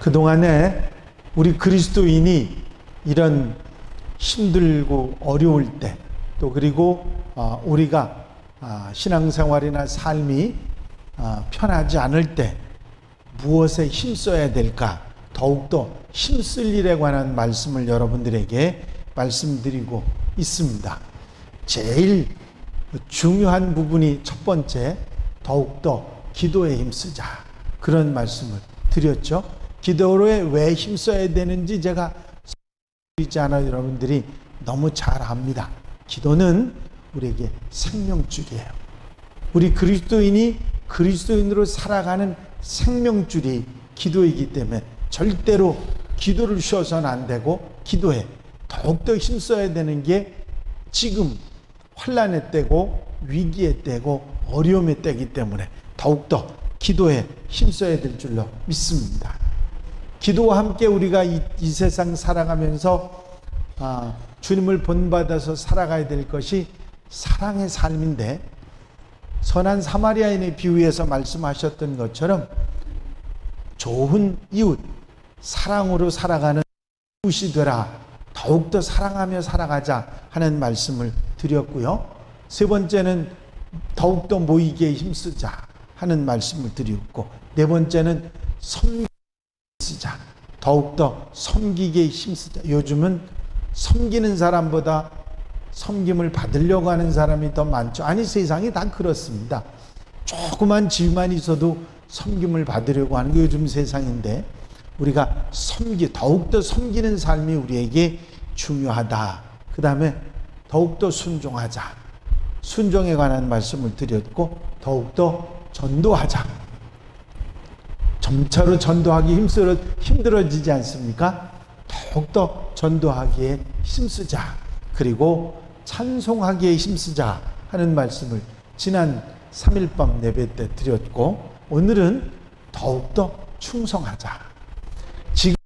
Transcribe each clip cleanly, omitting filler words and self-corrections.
그동안에 우리 그리스도인이 이런 힘들고 어려울 때, 또 그리고 우리가 신앙생활이나 삶이 편하지 않을 때 무엇에 힘써야 될까, 더욱더 힘쓸 일에 관한 말씀을 여러분들에게 말씀드리고 있습니다. 제일 중요한 부분이 첫 번째, 더욱더 기도에 힘쓰자, 그런 말씀을 드렸죠. 기도에 왜 힘써야 되는지 제가 드리지 않아 여러분들이 너무 잘 압니다. 기도는 우리에게 생명줄이에요. 우리 그리스도인이 그리스도인으로 살아가는 생명줄이 기도이기 때문에 절대로 기도를 쉬어서는 안 되고, 기도에 더욱더 힘써야 되는 게 지금 환난의 때고 위기의 때고 어려움의 때이기 때문에 더욱더 기도에 힘써야 될 줄로 믿습니다. 기도와 함께 우리가 이 세상 살아가면서 주님을 본받아서 살아가야 될 것이 사랑의 삶인데, 선한 사마리아인의 비유에서 말씀하셨던 것처럼 좋은 이웃, 사랑으로 살아가는 이웃이 되라, 더욱더 사랑하며 살아가자 하는 말씀을 드렸고요. 세 번째는 더욱더 모이기에 힘쓰자 하는 말씀을 드렸고, 네 번째는 섬기기에 힘쓰자, 더욱더 섬기기에 힘쓰자. 요즘은 섬기는 사람보다 섬김을 받으려고 하는 사람이 더 많죠. 아니, 세상이 다 그렇습니다. 조그만 지위만 있어도 섬김을 받으려고 하는 게 요즘 세상인데, 우리가 더욱더 섬기는 삶이 우리에게 중요하다. 그 다음에 더욱더 순종하자, 순종에 관한 말씀을 드렸고, 더욱더 전도하자. 점차로 전도하기 힘들어지지 않습니까? 더욱더 전도하기에 힘쓰자, 그리고 찬송하기에 힘쓰자 하는 말씀을 지난 3일밤 예배 때 드렸고, 오늘은 더욱더 충성하자. 지금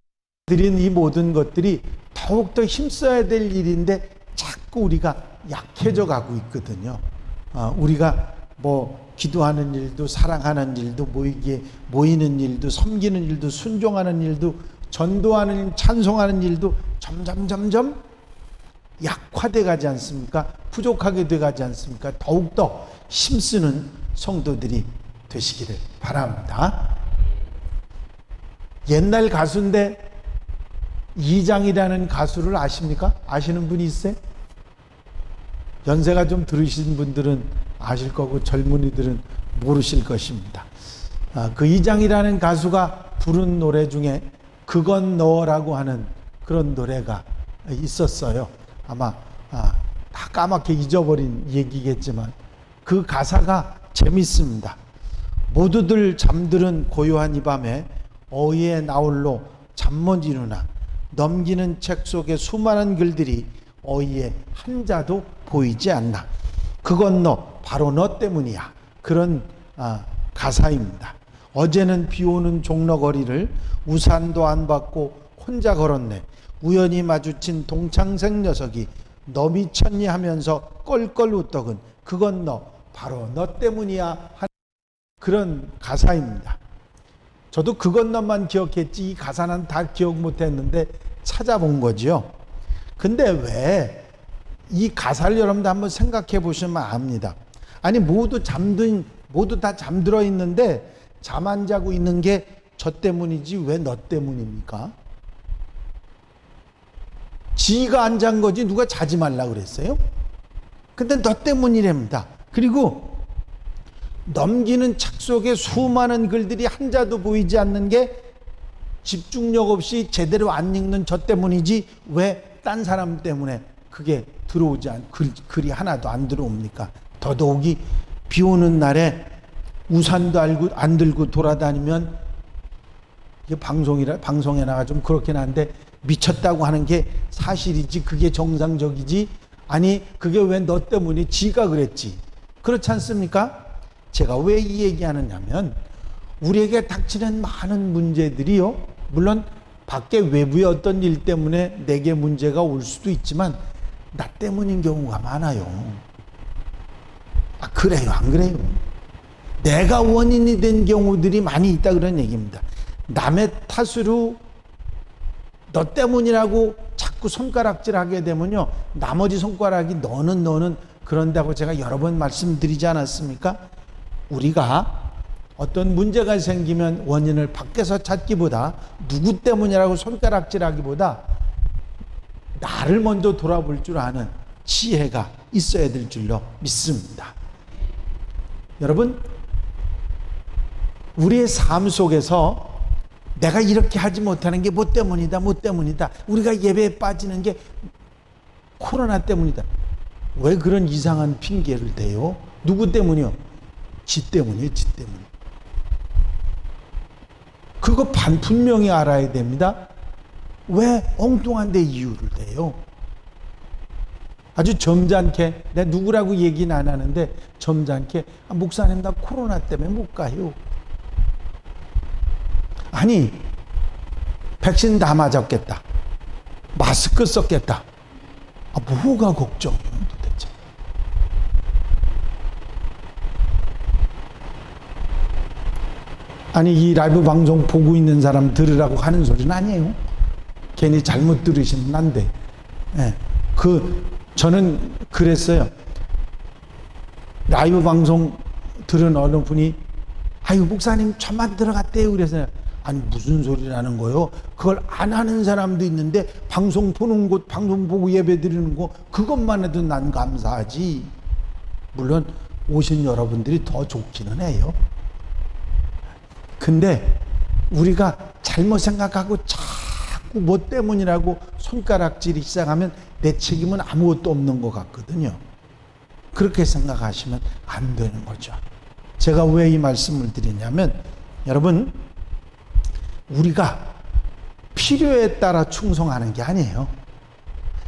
드린 이 모든 것들이 더욱더 힘써야 될 일인데 자꾸 우리가 약해져 가고 있거든요. 우리가 기도하는 일도, 사랑하는 일도, 모이는 일도, 섬기는 일도, 순종하는 일도, 전도하는, 찬송하는 일도 점점 약화돼 가지 않습니까? 부족하게 돼 가지 않습니까? 더욱더 힘쓰는 성도들이 되시기를 바랍니다. 옛날 가수인데 이장이라는 가수를 아십니까? 아시는 분이 있어요? 연세가 좀 들으신 분들은 아실 거고 젊은이들은 모르실 것입니다. 그 이장이라는 가수가 부른 노래 중에 그건 너라고 하는 그런 노래가 있었어요. 아마 다 까맣게 잊어버린 얘기겠지만 그 가사가 재밌습니다. 모두들 잠들은 고요한 이 밤에 어이의 나홀로 잠 못 이루나, 넘기는 책 속에 수많은 글들이 어이에 한자도 보이지 않나. 그건 바로 너 때문이야. 그런 가사입니다. 어제는 비 오는 종로거리를 우산도 안 받고 혼자 걸었네. 우연히 마주친 동창생 녀석이 너 미쳤니 하면서 껄껄 웃더군. 그건 바로 너 때문이야 하는 그런 가사입니다. 저도 그건 너만 기억했지 이 가사는 다 기억 못했는데 찾아본 거죠. 근데 왜 이 가사를 여러분들 한번 생각해 보시면 압니다. 아니, 모두 다 잠들어 있는데 잠 안 자고 있는 게 저 때문이지 왜 너 때문입니까? 지가 안 잔 거지 누가 자지 말라 그랬어요? 근데 너 때문이랍니다. 그리고 넘기는 책 속에 수많은 글들이 한자도 보이지 않는 게 집중력 없이 제대로 안 읽는 저 때문이지 왜 딴 사람 때문에 그게 글이 하나도 안 들어옵니까? 더더욱이 비 오는 날에 우산도 안 들고 돌아다니면, 이게 방송에 나가 좀 그렇긴 한데, 미쳤다고 하는 게 사실이지 그게 정상적이지, 아니 그게 왜 너 때문에 지가 그랬지, 그렇지 않습니까? 제가 왜 이 얘기하느냐면, 우리에게 닥치는 많은 문제들이요, 물론 밖에 외부의 어떤 일 때문에 내게 문제가 올 수도 있지만 나 때문인 경우가 많아요. 그래요, 안 그래요? 내가 원인이 된 경우들이 많이 있다, 그런 얘기입니다. 남의 탓으로 너 때문이라고 자꾸 손가락질하게 되면요, 나머지 손가락이 너는 그런다고 제가 여러 번 말씀드리지 않았습니까? 우리가 어떤 문제가 생기면 원인을 밖에서 찾기보다, 누구 때문이라고 손가락질하기보다 나를 먼저 돌아볼 줄 아는 지혜가 있어야 될 줄로 믿습니다. 여러분, 우리의 삶 속에서 내가 이렇게 하지 못하는 게 뭐 때문이다. 우리가 예배에 빠지는 게 코로나 때문이다. 왜 그런 이상한 핑계를 대요? 누구 때문이요? 지 때문이에요. 지 때문. 그거 분명히 알아야 됩니다. 왜 엉뚱한 데 이유를 대요? 아주 점잖게, 내가 누구라고 얘기는 안 하는데 점잖게, 목사님 나 코로나 때문에 못 가요. 아니, 백신 다 맞았겠다, 마스크 썼겠다, 뭐가 걱정이에요 도대체? 아니, 이 라이브 방송 보고 있는 사람 들으라고 하는 소리는 아니에요. 괜히 잘못 들으시면 안 돼. 예. 저는 그랬어요. 라이브 방송 들은 어느 분이, 아유 목사님 천만 들어갔대요. 그래서 아니 무슨 소리라는 거요? 그걸 안 하는 사람도 있는데 방송 보는 곳, 방송 보고 예배 드리는 거, 그것만 해도 난 감사하지. 물론 오신 여러분들이 더 좋기는 해요. 근데 우리가 잘못 생각하고 자꾸 뭐 때문이라고 손가락질이 시작하면 내 책임은 아무것도 없는 것 같거든요. 그렇게 생각하시면 안 되는 거죠. 제가 왜 이 말씀을 드리냐면, 여러분, 우리가 필요에 따라 충성하는 게 아니에요.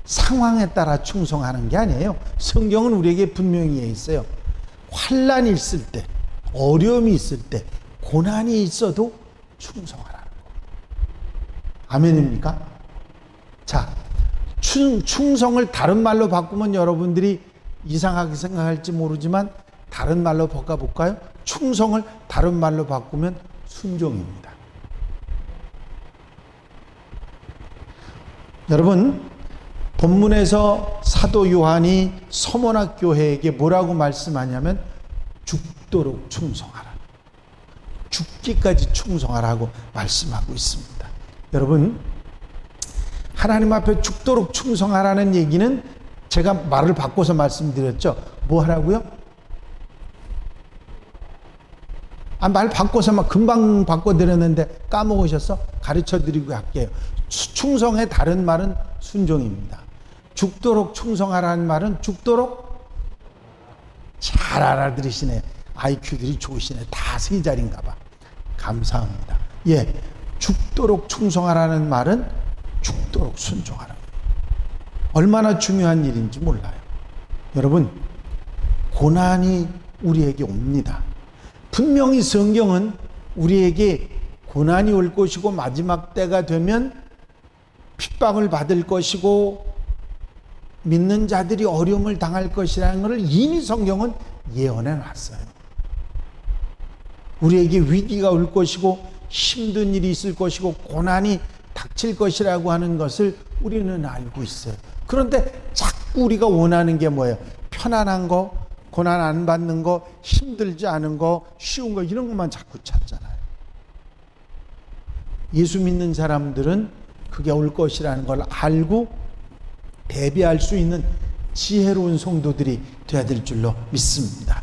상황에 따라 충성하는 게 아니에요. 성경은 우리에게 분명히 있어요. 환난이 있을 때, 어려움이 있을 때, 고난이 있어도 충성하라는 거. 아멘입니까? 자, 충성을 다른 말로 바꾸면 여러분들이 이상하게 생각할지 모르지만 다른 말로 바꿔볼까요? 충성을 다른 말로 바꾸면 순종입니다. 여러분, 본문에서 사도 요한이 서머나 교회에게 뭐라고 말씀하냐면 죽도록 충성하라, 죽기까지 충성하라고 말씀하고 있습니다. 여러분, 하나님 앞에 죽도록 충성하라는 얘기는 제가 말을 바꿔서 말씀드렸죠. 뭐 하라고요? 말 바꿔서 막 금방 바꿔드렸는데 까먹으셔서 가르쳐드리고 할게요. 충성의 다른 말은 순종입니다. 죽도록 충성하라는 말은 죽도록, 잘 알아들으시네. IQ들이 좋으시네. 다 세 자리인가 봐. 감사합니다. 예, 죽도록 충성하라는 말은 죽도록 순종하라. 얼마나 중요한 일인지 몰라요. 여러분, 고난이 우리에게 옵니다. 분명히 성경은 우리에게 고난이 올 것이고 마지막 때가 되면 핍박을 받을 것이고 믿는 자들이 어려움을 당할 것이라는 것을 이미 성경은 예언해 놨어요. 우리에게 위기가 올 것이고 힘든 일이 있을 것이고 고난이 닥칠 것이라고 하는 것을 우리는 알고 있어요. 그런데 자꾸 우리가 원하는 게 뭐예요? 편안한 거, 고난 안 받는 거, 힘들지 않은 거, 쉬운 거, 이런 것만 자꾸 찾잖아요. 예수 믿는 사람들은 그게 올 것이라는 걸 알고 대비할 수 있는 지혜로운 성도들이 되어야 될 줄로 믿습니다.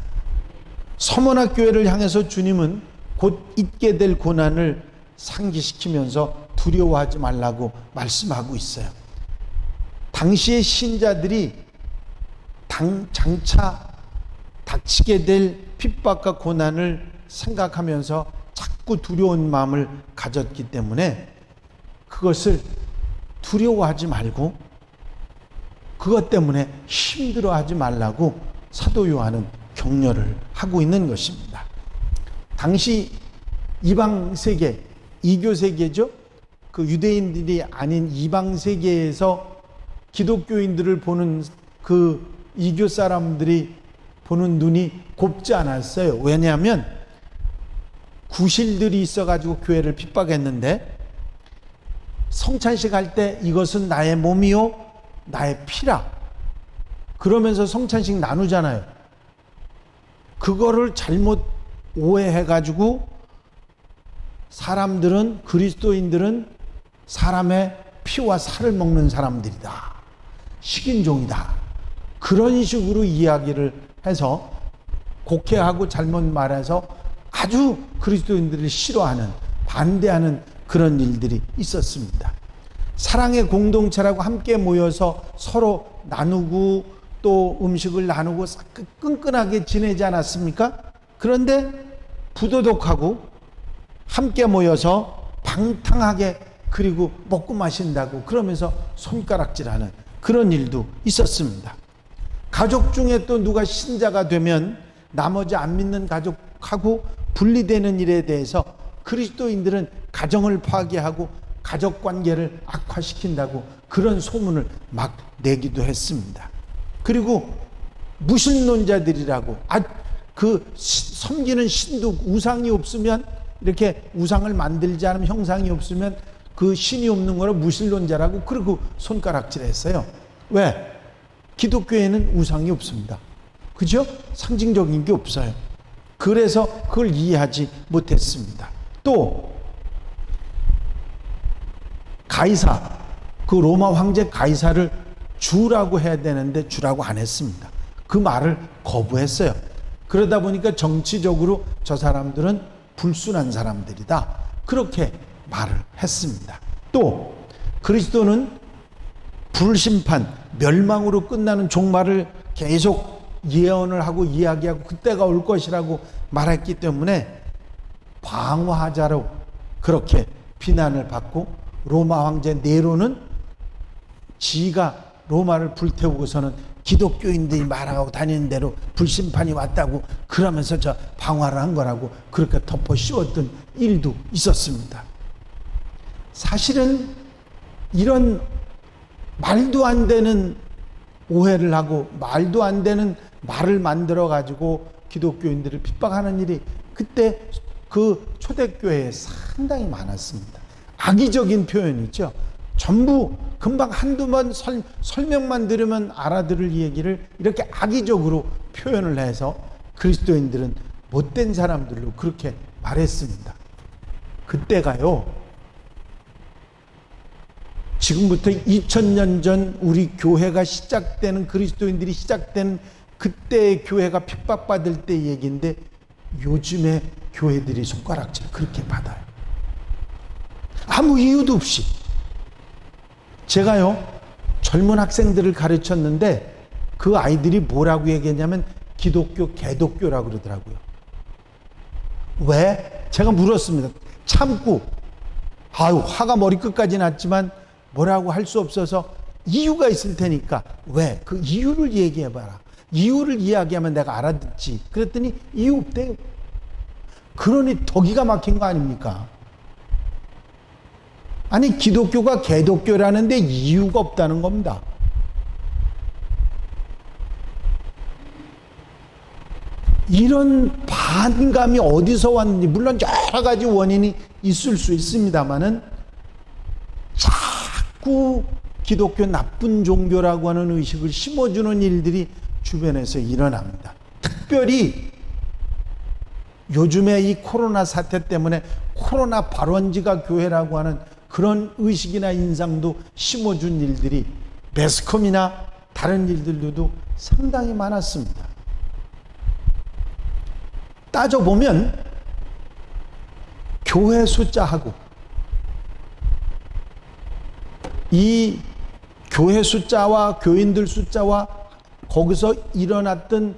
서머나 교회를 향해서 주님은 곧 있게 될 고난을 상기시키면서 두려워하지 말라고 말씀하고 있어요. 당시의 신자들이 장차 닥치게 될 핍박과 고난을 생각하면서 자꾸 두려운 마음을 가졌기 때문에 그것을 두려워하지 말고 그것 때문에 힘들어하지 말라고 사도 요한은 격려를 하고 있는 것입니다. 당시 이방 세계, 이교 세계죠. 그 유대인들이 아닌 이방 세계에서 기독교인들을 보는 그 이교 사람들이 보는 눈이 곱지 않았어요. 왜냐하면 구실들이 있어가지고 교회를 핍박했는데 성찬식 할 때 이것은 나의 몸이요 나의 피라 그러면서 성찬식 나누잖아요. 그거를 잘못 오해해가지고 사람들은 그리스도인들은 사람의 피와 살을 먹는 사람들이다. 식인종이다. 그런 식으로 이야기를 해서 곡해하고 잘못 말해서 아주 그리스도인들을 싫어하는 반대하는 그런 일들이 있었습니다. 사랑의 공동체라고 함께 모여서 서로 나누고 또 음식을 나누고 끈끈하게 지내지 않았습니까? 그런데 부도덕하고 함께 모여서 방탕하게 그리고 먹고 마신다고 그러면서 손가락질하는 그런 일도 있었습니다. 가족 중에 또 누가 신자가 되면 나머지 안 믿는 가족하고 분리되는 일에 대해서 그리스도인들은 가정을 파괴하고 가족 관계를 악화시킨다고 그런 소문을 막 내기도 했습니다. 그리고 무신론자들이라고 섬기는 신도 우상이 없으면 이렇게 우상을 만들지 않으면 형상이 없으면 그 신이 없는 거로 무신론자라고 그러고 손가락질했어요. 왜? 기독교에는 우상이 없습니다. 그죠? 상징적인 게 없어요. 그래서 그걸 이해하지 못했습니다. 또 가이사, 그 로마 황제 가이사를 주라고 해야 되는데 주라고 안 했습니다. 그 말을 거부했어요. 그러다 보니까 정치적으로 저 사람들은 불순한 사람들이다. 그렇게 말을 했습니다. 또 그리스도는 불심판, 멸망으로 끝나는 종말을 계속 예언을 하고 이야기하고 그때가 올 것이라고 말했기 때문에 방화자로 그렇게 비난을 받고 로마 황제 네로는 지가 로마를 불태우고서는 기독교인들이 말하고 다니는 대로 불심판이 왔다고 그러면서 저 방화를 한 거라고 그렇게 덮어 씌웠던 일도 있었습니다. 사실은 이런 말도 안 되는 오해를 하고 말도 안 되는 말을 만들어 가지고 기독교인들을 핍박하는 일이 그때 그 초대교회에 상당히 많았습니다. 악의적인 표현이죠. 전부 금방 한두 번 설명만 들으면 알아들을 얘기를 이렇게 악의적으로 표현을 해서 그리스도인들은 못된 사람들로 그렇게 말했습니다. 그때가요, 지금부터 2000년 전 우리 교회가 시작되는 그리스도인들이 시작된 그때의 교회가 핍박받을 때 얘기인데 요즘에 교회들이 손가락질 그렇게 받아요. 아무 이유도 없이. 제가요 젊은 학생들을 가르쳤는데 그 아이들이 뭐라고 얘기했냐면 기독교 개독교라고 그러더라고요. 왜? 제가 물었습니다. 참고 화가 머리끝까지 났지만 뭐라고 할 수 없어서 이유가 있을 테니까 왜? 그 이유를 얘기해봐라. 이유를 이야기하면 내가 알아듣지. 그랬더니 이유 없대요. 그러니 더 기가 막힌 거 아닙니까? 아니 기독교가 개독교라는데 이유가 없다는 겁니다. 이런 반감이 어디서 왔는지 물론 여러 가지 원인이 있을 수 있습니다만은 자꾸 기독교 나쁜 종교라고 하는 의식을 심어주는 일들이 주변에서 일어납니다. 특별히 요즘에 이 코로나 사태 때문에 코로나 발원지가 교회라고 하는 그런 의식이나 인상도 심어준 일들이 매스컴이나 다른 일들도 상당히 많았습니다. 따져보면 교회 숫자하고 이 교회 숫자와 교인들 숫자와 거기서 일어났던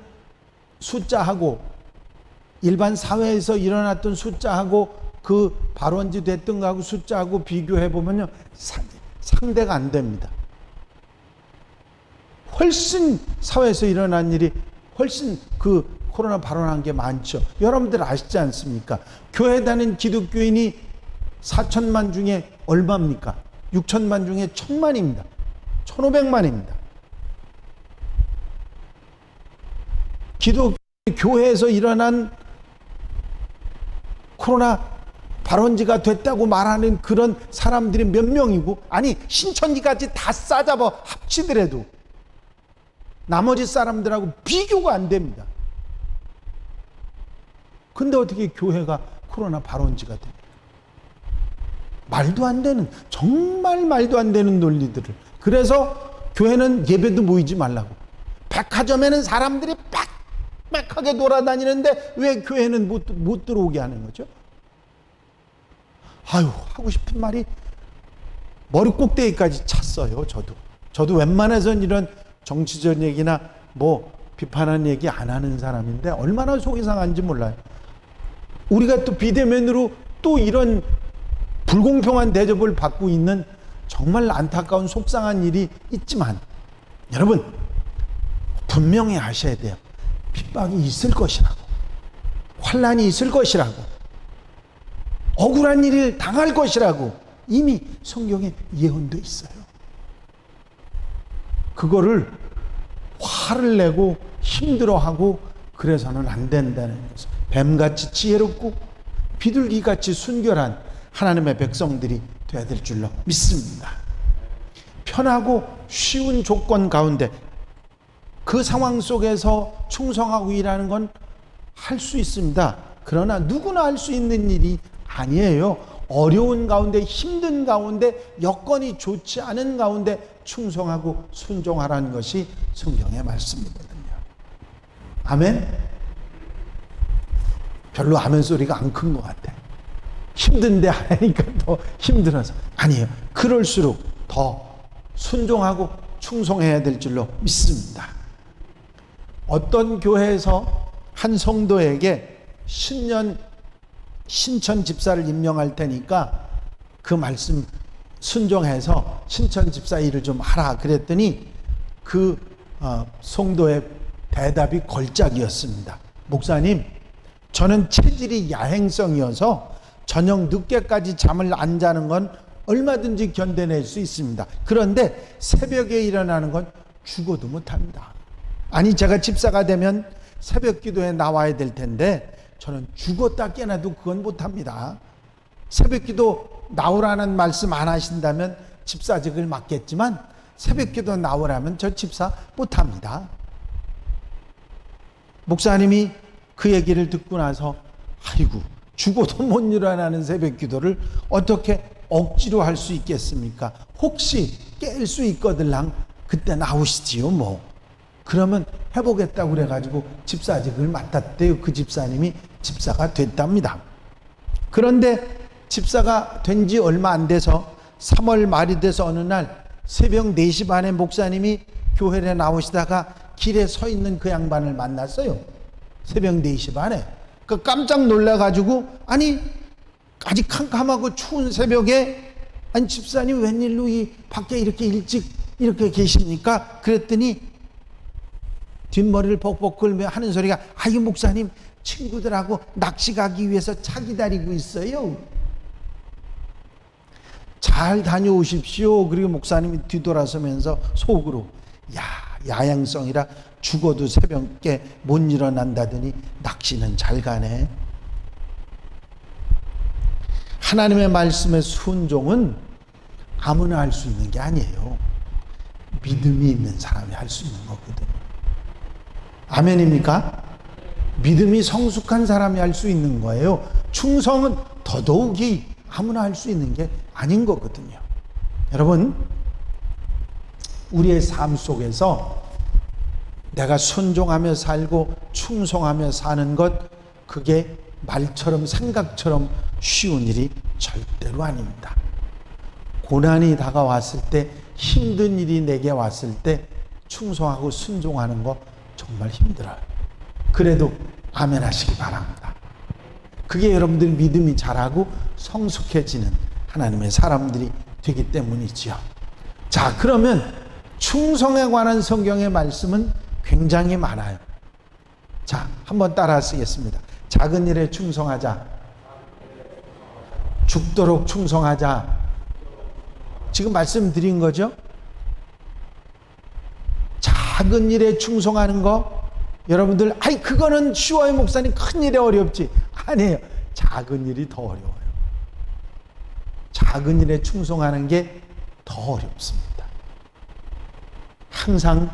숫자하고 일반 사회에서 일어났던 숫자하고 그 발원지 됐던 거하고 숫자하고 비교해 보면요 상대가 안 됩니다. 훨씬 사회에서 일어난 일이 훨씬 그 코로나 발원한 게 많죠. 여러분들 아시지 않습니까? 교회 다닌 기독교인이 4천만 중에 얼마입니까? 6천만 중에 1,000만입니다. 1,500만입니다. 교회에서 일어난 코로나 발원지가 됐다고 말하는 그런 사람들이 몇 명이고, 아니 신천지까지 다 싸잡아 합치더라도 나머지 사람들하고 비교가 안 됩니다. 근데 어떻게 교회가 코로나 발원지가 됩니까? 말도 안 되는, 정말 말도 안 되는 논리들을. 그래서 교회는 예배도 모이지 말라고, 백화점에는 사람들이 빽빽하게 돌아다니는데 왜 교회는 못 들어오게 하는 거죠? 아유, 하고 싶은 말이 머리 꼭대기까지 찼어요. 저도 웬만해서는 이런 정치적 얘기나 뭐 비판하는 얘기 안 하는 사람인데 얼마나 속이 상한지 몰라요. 우리가 또 비대면으로 또 이런 불공평한 대접을 받고 있는 정말 안타까운 속상한 일이 있지만, 여러분 분명히 아셔야 돼요. 핍박이 있을 것이라고, 환난이 있을 것이라고, 억울한 일을 당할 것이라고 이미 성경에 예언되어 있어요. 그거를 화를 내고 힘들어하고 그래서는 안 된다는 것을, 뱀같이 지혜롭고 비둘기같이 순결한 하나님의 백성들이 되어야 될 줄로 믿습니다. 편하고 쉬운 조건 가운데 그 상황 속에서 충성하고 일하는 건 할 수 있습니다. 그러나 누구나 할 수 있는 일이 아니에요. 어려운 가운데, 힘든 가운데, 여건이 좋지 않은 가운데 충성하고 순종하라는 것이 성경의 말씀이거든요. 아멘? 별로 아멘 소리가 안 큰 것 같아. 힘든데 하니까 더 힘들어서. 아니에요. 그럴수록 더 순종하고 충성해야 될 줄로 믿습니다. 어떤 교회에서 한 성도에게 신천 집사를 임명할 테니까 그 말씀 순종해서 신천 집사 일을 좀 하라 그랬더니 그 성도의 대답이 걸작이었습니다. 목사님, 저는 체질이 야행성이어서 저녁 늦게까지 잠을 안 자는 건 얼마든지 견뎌낼 수 있습니다. 그런데 새벽에 일어나는 건 죽어도 못합니다. 아니, 제가 집사가 되면 새벽 기도에 나와야 될 텐데 저는 죽었다 깨나도 그건 못합니다. 새벽 기도 나오라는 말씀 안 하신다면 집사직을 맡겠지만 새벽 기도 나오라면 저 집사 못합니다. 목사님이 그 얘기를 듣고 나서, 아이고, 죽어도 못 일어나는 새벽 기도를 어떻게 억지로 할 수 있겠습니까? 혹시 깰 수 있거들랑 그때 나오시지요 뭐. 그러면 해보겠다고 그래가지고 집사직을 맡았대요. 그 집사님이 집사가 됐답니다. 그런데 집사가 된 지 얼마 안 돼서 3월 말이 돼서 어느 날 새벽 4시 반에 목사님이 교회에 나오시다가 길에 서 있는 그 양반을 만났어요. 새벽 4시 반에. 그 깜짝 놀라가지고, 아니 아직 캄캄하고 추운 새벽에, 아니 집사님 웬일로 이 밖에 이렇게 일찍 이렇게 계십니까? 그랬더니 뒷머리를 벅벅 끌며 하는 소리가, 아이 목사님 친구들하고 낚시 가기 위해서 차 기다리고 있어요. 잘 다녀오십시오. 그리고 목사님이 뒤돌아서면서 속으로, 야행성이라 죽어도 새벽에 못 일어난다더니 낚시는 잘 가네. 하나님의 말씀의 순종은 아무나 할 수 있는 게 아니에요. 믿음이 있는 사람이 할 수 있는 거거든요. 아멘입니까? 믿음이 성숙한 사람이 할 수 있는 거예요. 충성은 더더욱이 아무나 할 수 있는 게 아닌 거거든요. 여러분, 우리의 삶 속에서 내가 순종하며 살고 충성하며 사는 것, 그게 말처럼 생각처럼 쉬운 일이 절대로 아닙니다. 고난이 다가왔을 때, 힘든 일이 내게 왔을 때 충성하고 순종하는 거 정말 힘들어요. 그래도 아멘 하시기 바랍니다. 그게 여러분들 믿음이 자라고 성숙해지는 하나님의 사람들이 되기 때문이지요. 자, 그러면 충성에 관한 성경의 말씀은 굉장히 많아요. 자, 한번 따라 쓰겠습니다. 작은 일에 충성하자. 죽도록 충성하자. 지금 말씀드린 거죠? 작은 일에 충성하는 거, 여러분들, 그거는 쉬워요 목사님, 큰 일에 어렵지. 아니에요. 작은 일이 더 어려워요. 작은 일에 충성하는 게 더 어렵습니다. 항상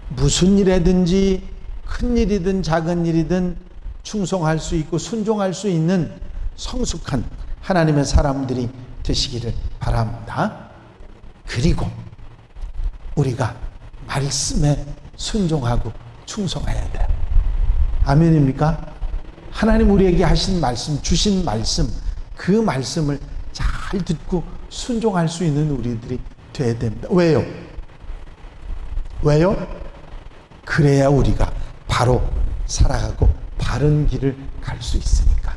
무슨 일이든지 큰 일이든 작은 일이든 충성할 수 있고 순종할 수 있는 성숙한 하나님의 사람들이 되시기를 바랍니다. 그리고 우리가 말씀에 순종하고 충성해야 돼요. 아멘입니까? 하나님 우리에게 하신 말씀, 주신 말씀, 그 말씀을 잘 듣고 순종할 수 있는 우리들이 되어야 됩니다. 왜요? 왜요? 그래야 우리가 바로 살아가고 바른 길을 갈 수 있으니까.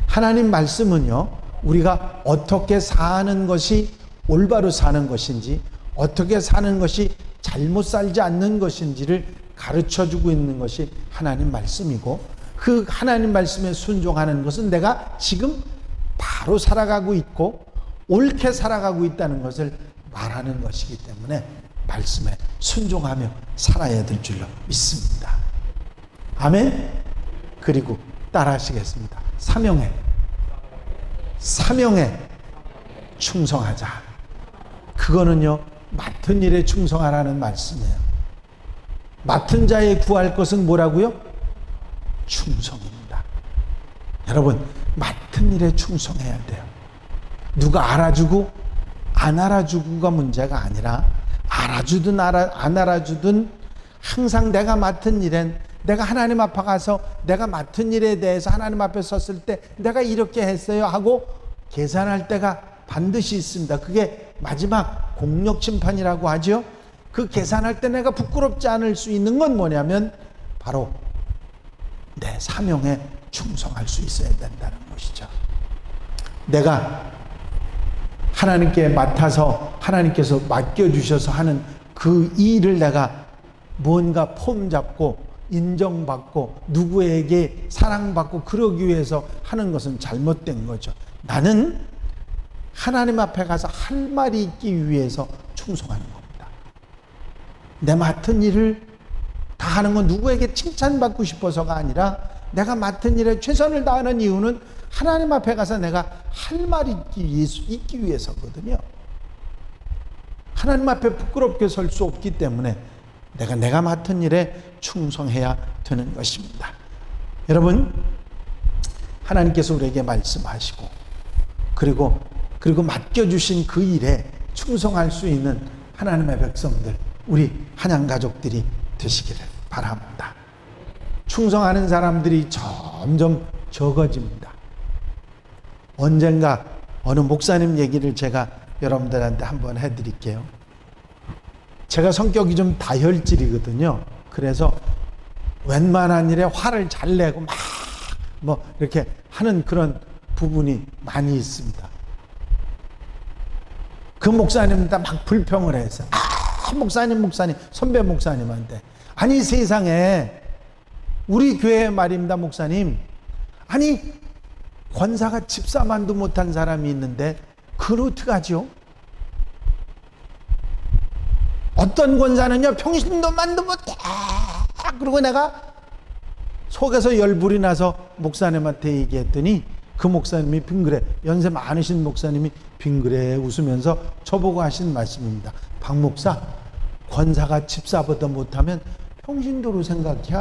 하나님 말씀은요, 우리가 어떻게 사는 것이 올바로 사는 것인지, 어떻게 사는 것이 잘못 살지 않는 것인지를 가르쳐 주고 있는 것이 하나님 말씀이고, 그 하나님 말씀에 순종하는 것은 내가 지금 바로 살아가고 있고 옳게 살아가고 있다는 것을 말하는 것이기 때문에 말씀에 순종하며 살아야 될 줄로 믿습니다. 아멘. 그리고 따라하시겠습니다. 사명에 충성하자. 그거는요, 맡은 일에 충성하라는 말씀이에요. 맡은 자에 구할 것은 뭐라고요? 충성입니다. 여러분, 맡은 일에 충성해야 돼요. 누가 알아주고 안 알아주고가 문제가 아니라, 알아주든 안 알아주든 항상 내가 맡은 일엔, 내가 하나님 앞에 가서 내가 맡은 일에 대해서 하나님 앞에 섰을 때 내가 이렇게 했어요 하고 계산할 때가 반드시 있습니다. 그게 마지막 공력 심판이라고 하죠. 그 계산할 때 내가 부끄럽지 않을 수 있는 건 뭐냐면 바로 내 사명에 충성할 수 있어야 된다는 것이죠. 내가 하나님께 맡아서 하나님께서 맡겨주셔서 하는 그 일을 내가 뭔가 폼 잡고 인정받고 누구에게 사랑받고 그러기 위해서 하는 것은 잘못된 거죠. 나는 하나님 앞에 가서 할 말이 있기 위해서 충성하는 겁니다. 내 맡은 일을 다 하는 건 누구에게 칭찬받고 싶어서가 아니라 내가 맡은 일에 최선을 다하는 이유는 하나님 앞에 가서 내가 할 말이 있기 위해서거든요. 하나님 앞에 부끄럽게 설 수 없기 때문에 내가 맡은 일에 충성해야 되는 것입니다. 여러분, 하나님께서 우리에게 말씀하시고 그리고 맡겨주신 그 일에 충성할 수 있는 하나님의 백성들, 우리 한양 가족들이 되시기를 바랍니다. 충성하는 사람들이 점점 적어집니다. 언젠가 어느 목사님 얘기를 제가 여러분들한테 한번 해드릴게요. 제가 성격이 좀 다혈질이거든요. 그래서 웬만한 일에 화를 잘 내고 막 이렇게 하는 그런 부분이 많이 있습니다. 그 목사님한테 막 불평을 해서 목사님 선배 목사님한테, 아니 세상에 우리 교회 말입니다 목사님, 아니 권사가 집사만도 못한 사람이 있는데 그걸 어떡하죠? 어떤 권사는요 평신도 만도 못해. 그리고 내가 속에서 열불이 나서 목사님한테 얘기했더니 그 목사님이 빙그레, 연세 많으신 목사님이 빙그레 웃으면서 저보고 하신 말씀입니다. 박 목사, 권사가 집사보다 못하면 평신도로 생각해.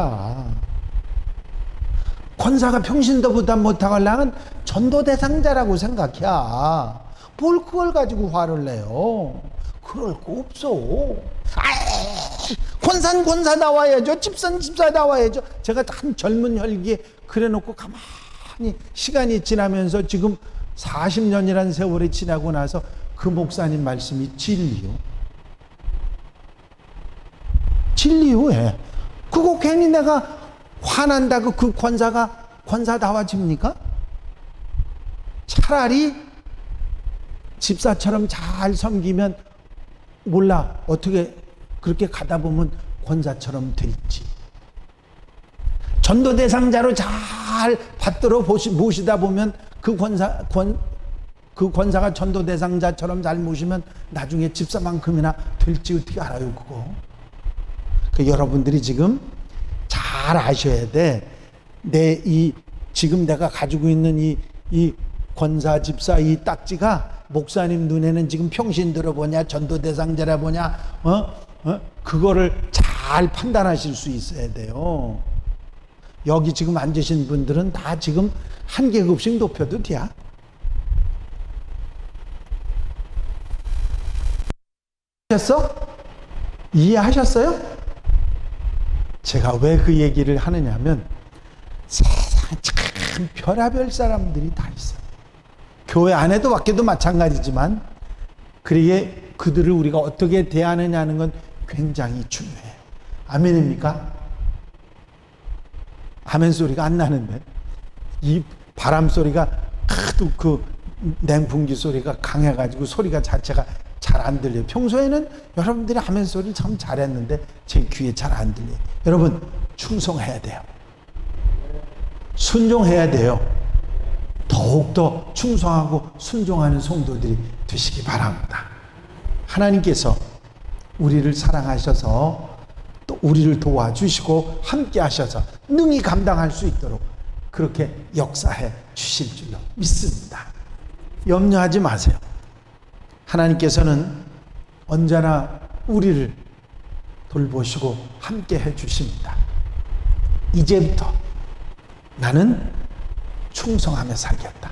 권사가 평신도보다 못하려면 전도 대상자라고 생각해. 뭘 그걸 가지고 화를 내요? 그럴 거 없어. 권사는 권사 나와야죠. 집사는 집사 나와야죠. 제가 참 젊은 혈기에 그래놓고 가만히 시간이 지나면서 지금 40년이라는 세월이 지나고 나서 그 목사님 말씀이 진리요. 진리요. 그거 괜히 내가 화난다고 그 권사가 권사다워집니까? 차라리 집사처럼 잘 섬기면 몰라 어떻게 그렇게 가다 보면 권사처럼 될지. 전도 대상자로 잘 받들어 모시다 보면 그 권사가 전도 대상자처럼 잘 모시면 나중에 집사만큼이나 될지 어떻게 알아요 그거. 여러분들이 지금 잘 아셔야 돼. 내 이 지금 내가 가지고 있는 이 권사 집사 이 딱지가 목사님 눈에는 지금 평신도로 보냐 전도대상자라 보냐 그거를 잘 판단하실 수 있어야 돼요. 여기 지금 앉으신 분들은 다 지금 한 계급씩 높여도 돼야. 하셨어? 이해하셨어요? 제가 왜 그 얘기를 하느냐면 세상에 참 별의별 사람들이 다 있어요. 교회 안에도 밖에도 마찬가지지만 그러기에 그들을 우리가 어떻게 대하느냐는 건 굉장히 중요해요. 아멘입니까? 아멘 소리가 안 나는데 이 바람 소리가 하도 그 냉풍기 소리가 강해가지고 소리가 자체가 잘 안 들려요. 평소에는 여러분들이 아멘 소리를 참 잘했는데 제 귀에 잘 안 들려요. 여러분 충성해야 돼요. 순종해야 돼요. 더욱더 충성하고 순종하는 성도들이 되시기 바랍니다. 하나님께서 우리를 사랑하셔서 또 우리를 도와주시고 함께 하셔서 능히 감당할 수 있도록 그렇게 역사해 주실 줄로 믿습니다. 염려하지 마세요. 하나님께서는 언제나 우리를 돌보시고 함께 해 주십니다. 이제부터 나는 충성하며 살겠다.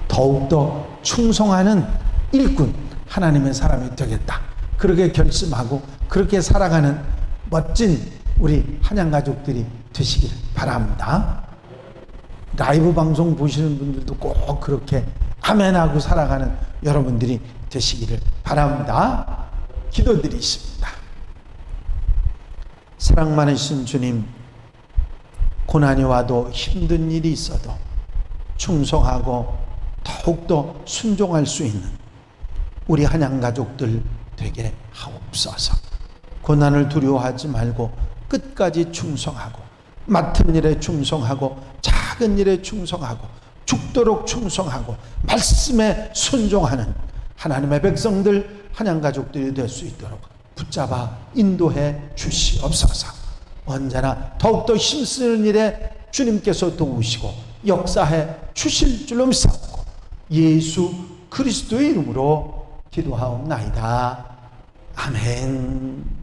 더욱더 충성하는 일꾼, 하나님의 사람이 되겠다. 그렇게 결심하고 그렇게 살아가는 멋진 우리 한양가족들이 되시길 바랍니다. 라이브 방송 보시는 분들도 꼭 그렇게 아멘하고 살아가는 여러분들이 되시기를 바랍니다. 기도드리십니다. 사랑 많으신 주님, 고난이 와도 힘든 일이 있어도 충성하고 더욱더 순종할 수 있는 우리 한양가족들 되게 하옵소서. 고난을 두려워하지 말고 끝까지 충성하고 맡은 일에 충성하고 작은 일에 충성하고 죽도록 충성하고 말씀에 순종하는 하나님의 백성들 한양가족들이 될 수 있도록 붙잡아 인도해 주시옵소서. 언제나 더욱더 힘쓰는 일에 주님께서 도우시고 역사해 주실 줄로 믿사옵고 예수 그리스도의 이름으로 기도하옵나이다. 아멘.